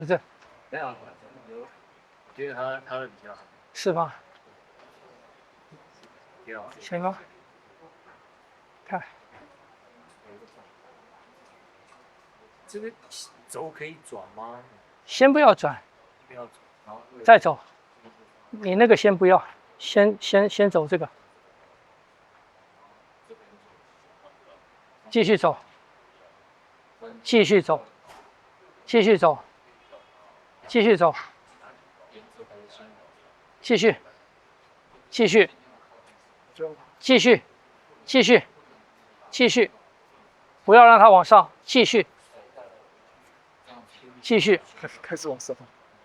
不是？没有，我觉得他会比较好，是吗？比较好。行吗？看，这个轴可以转吗？先不要转，不要转，然后再走。你那个先不要，先走这个，继续走，继续走，继续走，继续走，继续，继续，继续，继续，继续，不要让它往上，继续，继续，开始往上。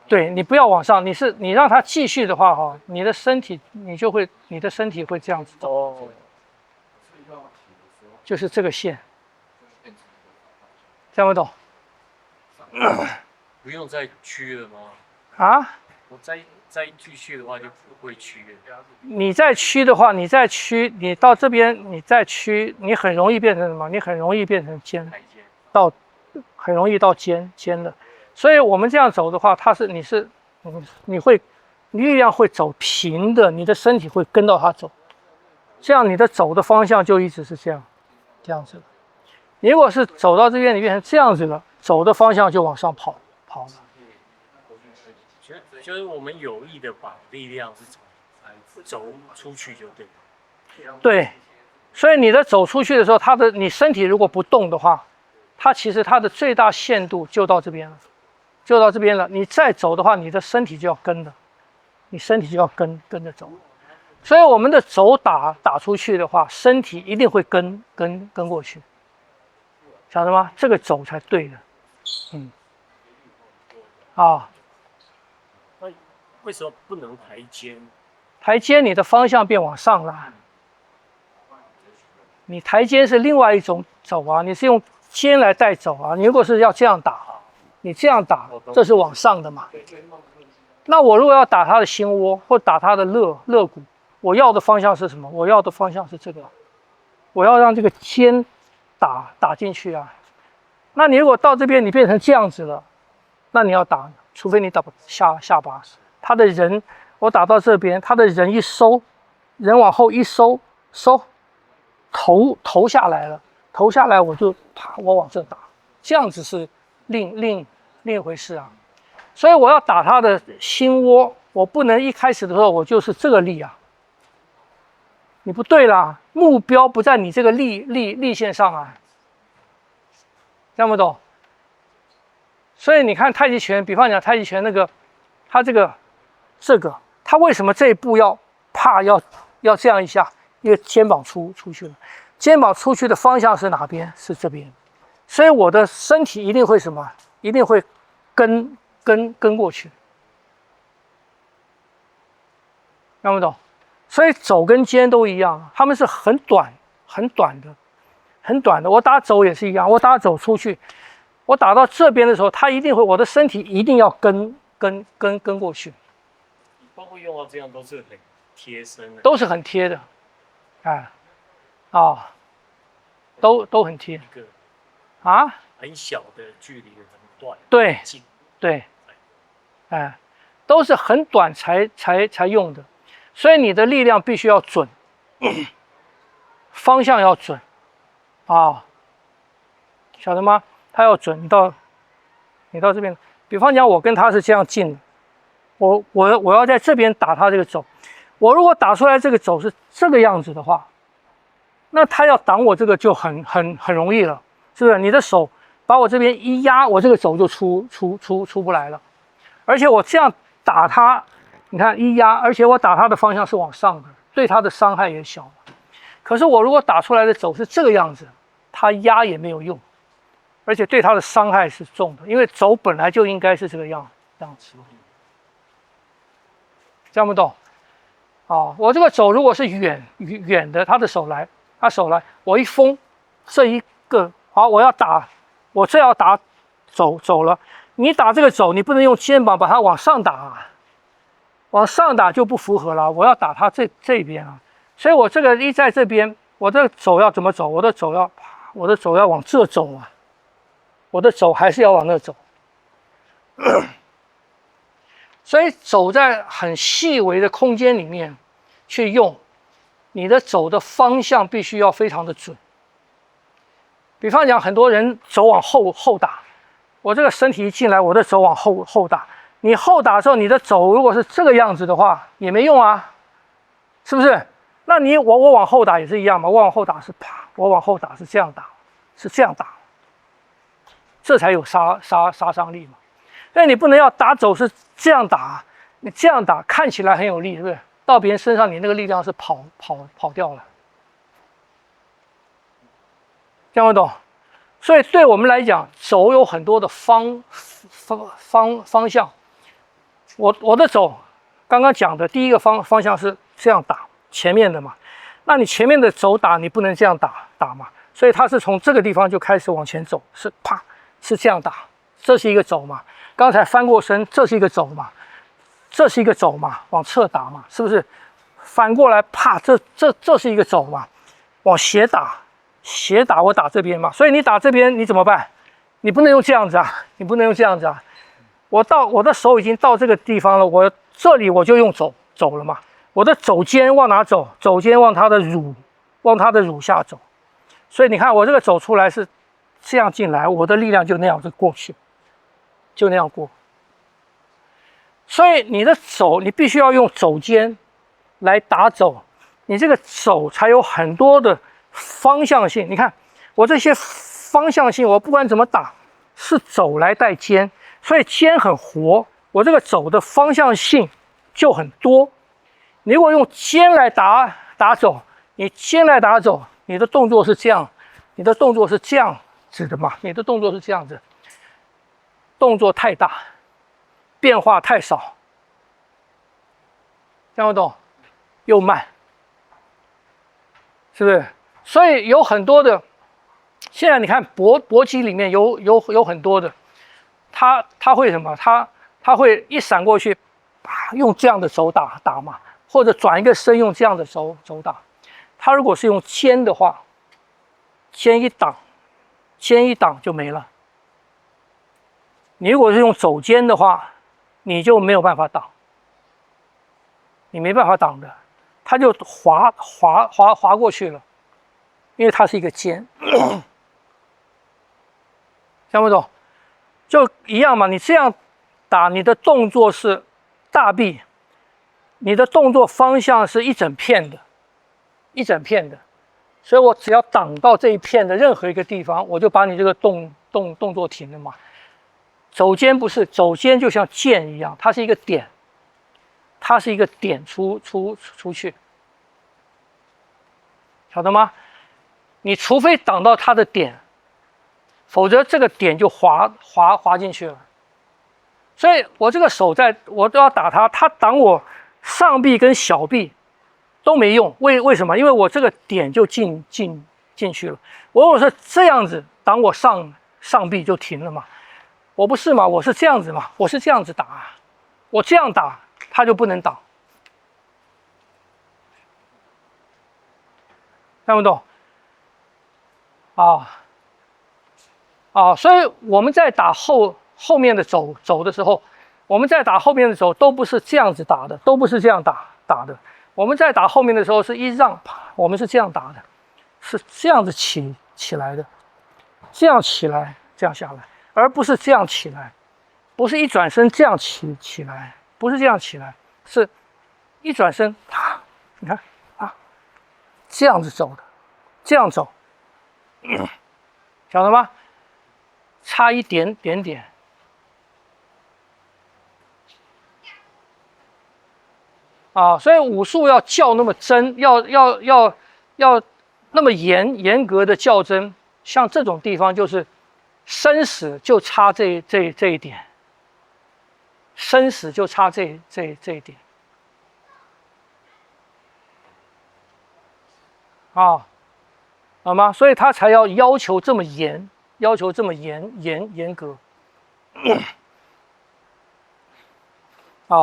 对你不要往上，你让它继续的话哈，你的身体会这样子走，哦，就是这个线，听不懂？不用再曲了吗？啊？我再继续的话就不会曲了。你再曲的话，你再曲，你到这边你再曲，你很容易变成什么？你很容易变成尖，到很容易到尖的。所以我们这样走的话，你会力量会走平的，你的身体会跟到它走，这样你的走的方向就一直是这样子的。你如果是走到这边，你变成这样子了，走的方向就往上跑了。就是我们有意的把力量是走出去就对了。对，所以你的走出去的时候，你身体如果不动的话，其实它的最大限度就到这边了，就到这边了。你再走的话，你的身体就要跟的，你身体就要跟着走。所以我们的走打出去的话，身体一定会跟过去，晓得吗？这个走才对的。那为什么不能抬肩？台阶你的方向变往上拉，你台阶是另外一种走啊，你是用肩来带走啊。你如果是要这样打，你这样打，这是往上的嘛。那我如果要打他的心窝或打他的肋骨，我要的方向是什么？我要的方向是这个，我要让这个肩打进去啊。那你如果到这边你变成这样子了，那你要打，除非你打下巴，他的人我打到这边，他的人一收，人往后一收，头下来了，头下来我就啪，我往这打，这样子是另一回事啊。所以我要打他的心窝，我不能一开始的时候我就是这个力啊，你不对啦，目标不在你这个力线上啊，听不懂？所以你看太极拳，比方讲太极拳那个，他这个，他为什么这一步要这样一下？因为肩膀出去了，肩膀出去的方向是哪边？是这边，所以我的身体一定会什么？一定会跟过去，听不懂？所以走跟肩都一样，他们是很短的。我打走也是一样，我打走出去，我打到这边的时候，它一定会，我的身体一定要跟过去。包括用到这样都是很贴身的，都是很贴的，都很贴。一个啊，很小的距离很短，对近，对，都是很短才用的，所以你的力量必须要准，方向要准，晓得吗？它要准，你到这边，比方讲我跟他是这样近的，我要在这边打他这个肘，我如果打出来这个肘是这个样子的话，那他要挡我这个就很容易了，是不是？你的手把我这边一压，我这个肘就出不来了。而且我这样打他，你看一压，而且我打他的方向是往上的，对他的伤害也小。可是我如果打出来的肘是这个样子，他压也没有用，而且对他的伤害是重的，因为肘本来就应该是这个样子。这样不懂？我这个肘如果是远的，他手来，我一封这一个，好，我这要打走了。你打这个肘，你不能用肩膀把它往上打啊，往上打就不符合了。我要打它这边啊，所以我这个一在这边，我的肘要怎么走？我的肘要往这走啊，我的肘还是要往那走。所以走在很细微的空间里面去用，你的走的方向必须要非常的准。比方讲，很多人走往后打，我这个身体一进来，我的走往后打。你后打的时候，你的走如果是这个样子的话，也没用啊，是不是？那我往后打也是一样嘛，我往后打是啪，我往后打是这样打，是这样打，这才有杀伤力嘛。所以你不能要打走是这样打，你这样打看起来很有力，是不是？到别人身上，你那个力量是跑掉了，听不懂？所以对我们来讲，走有很多的方向。我的走，刚刚讲的第一个方向是这样打前面的嘛，那你前面的走打你不能这样打嘛，所以它是从这个地方就开始往前走，是啪是这样打，这是一个走嘛。刚才翻过身，这是一个走嘛，这是一个走嘛，往侧打嘛，是不是？反过来啪，这是一个走嘛，往斜打我打这边嘛，所以你打这边你怎么办？你不能用这样子啊，你不能用这样子啊。我的手已经到这个地方了，我这里我就用走了嘛。我的肘尖往哪走？肘尖往它的乳下走。所以你看我这个走出来是这样进来，我的力量就那样子过去，就那样过。所以你的走，你必须要用肘尖来打走，你这个走才有很多的方向性。你看我这些方向性，我不管怎么打，是走来带尖。所以肩很活，我这个走的方向性就很多。你如果用肩来打走，你肩来打走，你的动作是这样，你的动作是这样子的嘛？你的动作是这样子，动作太大，变化太少，听不懂？又慢，是不是？所以有很多的，现在你看搏击里面有很多的。他会什么？他会一闪过去，用这样的手打嘛，或者转一个身用这样的手打。他如果是用肩的话，肩一挡就没了。你如果是用肘肩的话，你就没有办法挡，你没办法挡的，他就滑过去了，因为它是一个肩，听不懂？就一样嘛，你这样打，你的动作是大臂，你的动作方向是一整片的，所以我只要挡到这一片的任何一个地方，我就把你这个动作停了嘛。肘尖不是，肘尖就像剑一样，它是一个点，出去，晓得吗？你除非挡到它的点。否则这个点就滑进去了，所以我这个手我都要打它，它挡我上臂跟小臂都没用。为什么？因为我这个点就进去了。我如果是这样子挡我上臂就停了嘛，我不是嘛，我是这样子嘛，我是这样子打，我这样打它就不能挡，看不懂？所以我们在打后面的走的时候，我们在打后面的走都不是这样子打的，都不是这样打的。我们在打后面的时候是一让，我们是这样打的，是这样子起来的，这样起来，这样下来，而不是这样起来，不是一转身这样起来，不是这样起来，是一转身，你看这样子走的，这样走，晓得吗？差一点点所以武术要较那么真，要那么严格的较真，像这种地方就是生死就差这一点，生死就差这一点好吗？所以他才要求这么严。严格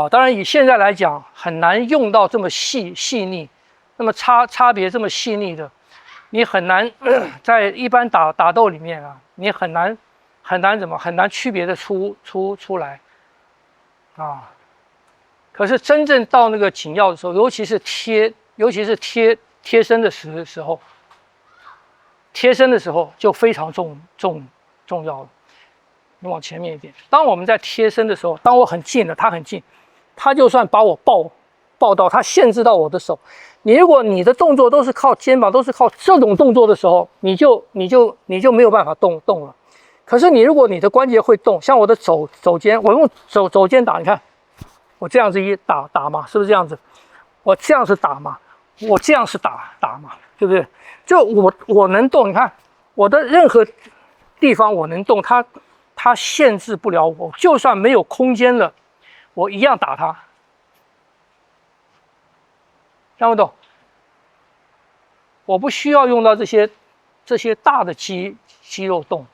当然以现在来讲很难用到这么细腻，那么差别这么细腻的，你很难在一般打斗里面你很难区别的出来。啊。可是真正到那个紧要的时候，尤其是贴身的时候，贴身的时候就非常重要了。你往前面一点，当我们在贴身的时候，当我很近了，他很近，他就算把我抱到，他限制到我的手。如果你的动作都是靠肩膀，都是靠这种动作的时候，你就没有办法动了。可是如果你的关节会动，像我的肘肩，我用肘肩打，你看，我这样子一打嘛，是不是这样子？我这样是打嘛，我这样是打嘛，对不对？就我能动，你看我的任何地方我能动，它限制不了我，就算没有空间了，我一样打它。听不懂？我不需要用到这些大的肌肉动，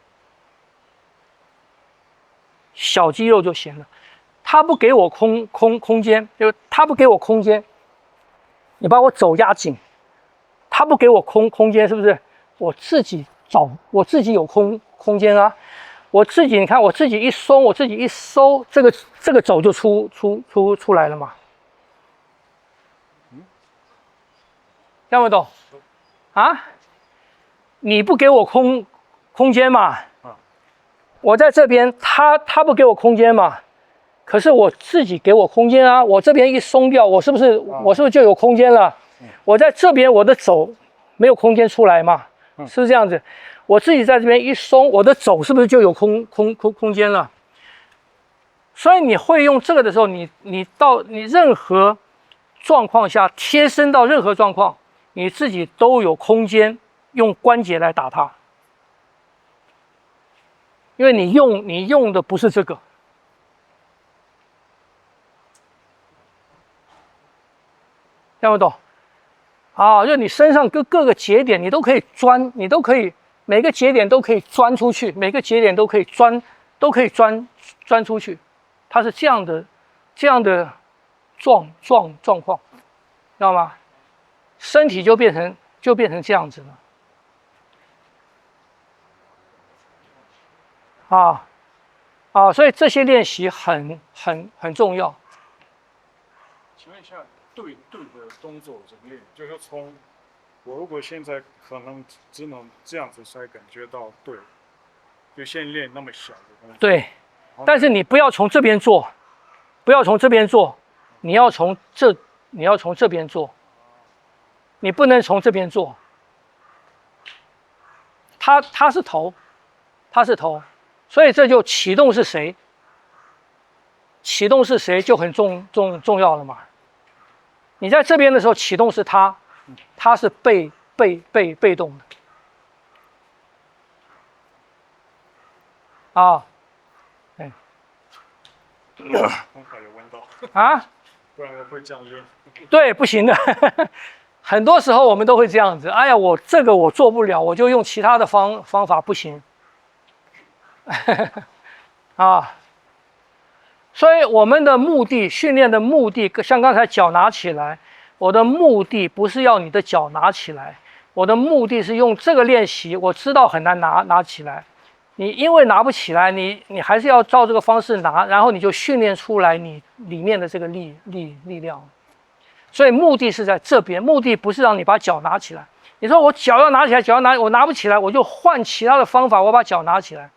小肌肉就行了。他不给我空间，就他不给我空间，你把我肘压紧，他不给我空间，是不是？我自己我自己有空间啊。我自己，你看，我自己一松，我自己一收，这个肘就出来了嘛。听不懂？啊？你不给我空间嘛？我在这边，他不给我空间嘛？可是我自己给我空间啊！我这边一松掉，我是不是就有空间了？我在这边，我的肘没有空间出来嘛？是不是这样子？我自己在这边一松，我的肘是不是就有空间了？所以你会用这个的时候，你任何状况下贴身到任何状况，你自己都有空间用关节来打它，因为你用的不是这个。听不懂？啊，就你身上各个节点，你都可以钻，你都可以每个节点都可以钻出去，每个节点都可以钻出去，它是这样的状况，知道吗？身体就变成这样子了。所以这些练习很重要。请问一下，对的动作怎么练？就是从我如果现在可能只能这样子才感觉到对，就先练那么小的东西。对，但是你不要从这边做，不要从这边做，你要从这边做，你不能从这边做。它是头，所以这就启动是谁？启动是谁就很重要了嘛。你在这边的时候，启动是他是被动的。方法有问到啊？不然我会这样练。对，不行的。很多时候我们都会这样子。哎呀，我这个我做不了，我就用其他的方法，不行。所以我们的目的，训练的目的，像刚才脚拿起来，我的目的不是要你的脚拿起来，我的目的是用这个练习。我知道很难拿起来，你因为拿不起来，你还是要照这个方式拿，然后你就训练出来你里面的这个力量。所以目的是在这边，目的不是让你把脚拿起来。你说我脚要拿起来，我拿不起来，我就换其他的方法，我把脚拿起来，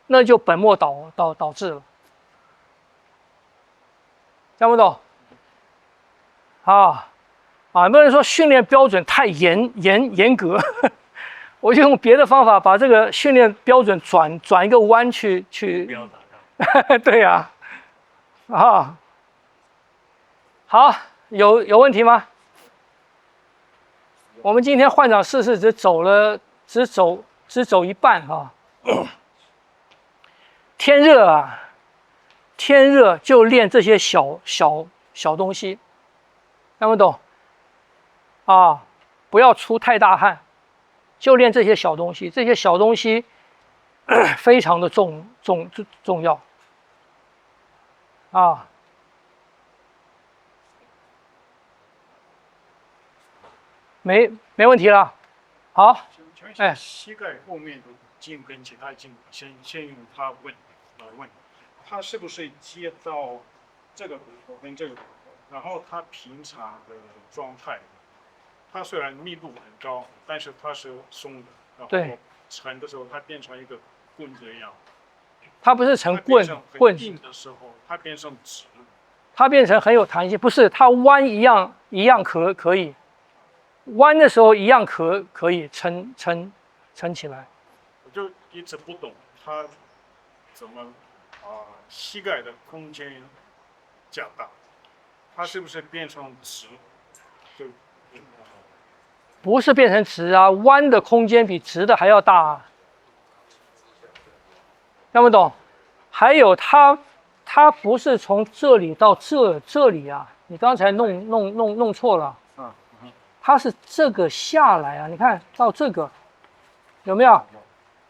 那就本末倒置了。听不懂？很多人说训练标准太严格，我就用别的方法把这个训练标准转一个弯去。不要打它。对呀。好，有问题吗？我们今天换场试试只走一半啊。天热就练这些小东西，听不懂？不要出太大汗，就练这些小东西。这些小东西非常的重要。没问题了。好，请问一下，膝盖后面的筋跟其他筋，先用它来问，它是不是接到这个骨头跟这个骨头，然后它平常的状态，它虽然密度很高，但是它是松的，然对后沉的时候它变成一个棍子一样，它不是成它变成棍很硬子，的时候，它变成直，它变成很有弹性，不是它弯一样可以，弯的时候一样可以撑起来。我就一直不懂它怎么膝盖的空间加大，它是不是变成直？就不是变成直啊，弯的空间比直的还要大啊，听不懂？还有它不是从这里到这里啊，你刚才弄错了，它是这个下来啊，你看到这个有没有？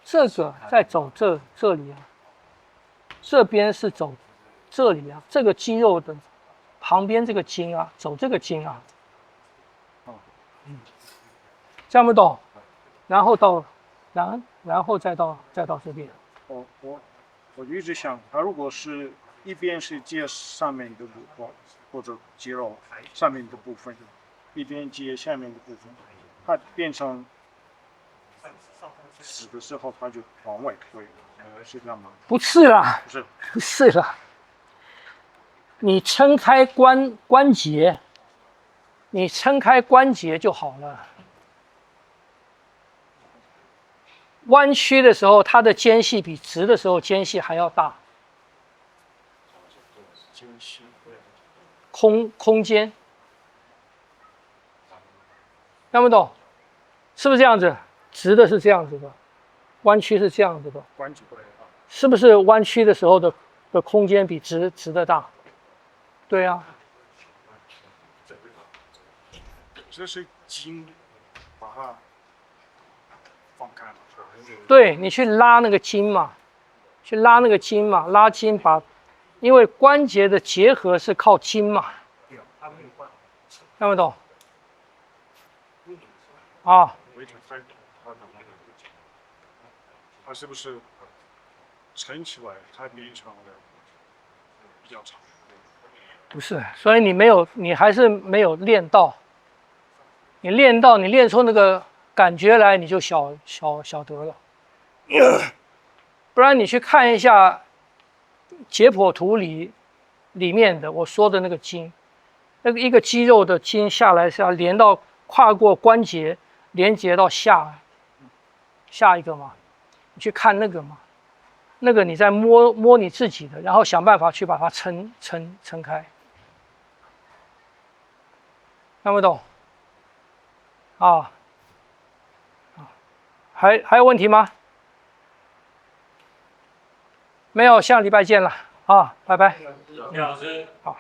这个再走这里啊，这边是走这里啊，这个肌肉的旁边这个筋啊，走这个筋啊，这样不懂？然后到，然后再到这边。我一直想，它如果是一边是接上面的骨头或者肌肉上面的部分，一边接下面的部分，它变成直的时候，它就往外推，是这样吗？不是啦，不是，不是啦，你撑开关节，你撑开关节就好了。弯曲的时候，它的间隙比直的时候间隙还要大，空间，听不懂？是不是这样子？直的是这样子的，弯曲是这样子的，关节是不是弯曲的时候的空间比直的大？对啊，这是筋，把它放开了。对你去拉那个筋嘛，拉筋因为关节的结合是靠筋嘛，听不懂？啊，我一直在它是不是撑起来，它变成了比较长？不是，所以你还是没有练到。你练出那个感觉来，你就晓得了。不然你去看一下解剖图里面的我说的那个筋，那个一个肌肉的筋下来是要连到跨过关节，连接到下一个嘛，你去看那个嘛，那个你在摸你自己的，然后想办法去把它撑开，看不懂？啊，还有问题吗？没有，下礼拜见了啊，拜拜。李老师，好。